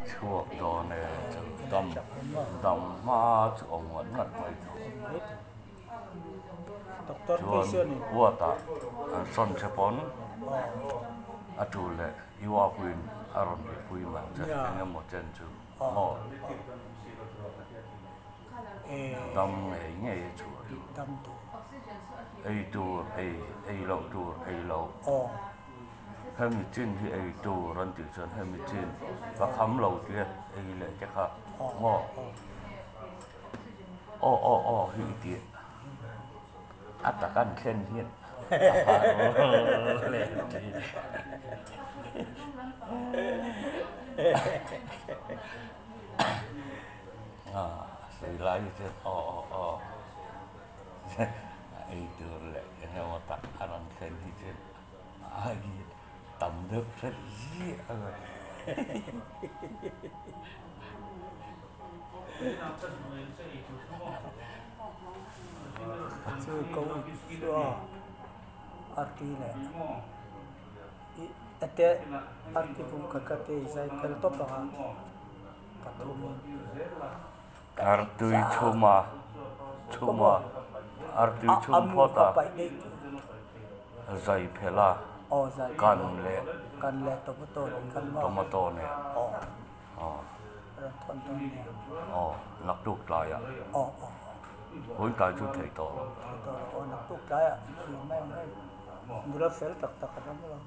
chuộc đồ này tầm tầm mà chú ông vẫn ngặt mày chuồn vua ta son sẽ bón chủ lệ yêu quên aron bị quên mà chắc anh một chân chú mò tâm ấy nghe chú ai tu ai lâu hayมีจีนที่ไอ้ตัวรันติชนให้มีจีนว่าคำเราที่ไอ้เลยจะค่ะง้ออ้อฮีเดียอัตกันเส้นเฮียนเลยสื่อไลฟ์จะไอ้ตัวเลยเนี่ยว่าตัดอันนั้นเส้นที่จะไอ้tầm nước rất dễ rồi sư câu xưa arti này ate arti pun kakate sai kal top ha patum arti chuma arti chum phota zai phelaกันเลยtomatoเนี่ยนักตุกตายอ่ะคนตายชุดไทยต่อนักตุกตายอ่ะไม่ดูแลเฟลตักกันแล้วมั้ง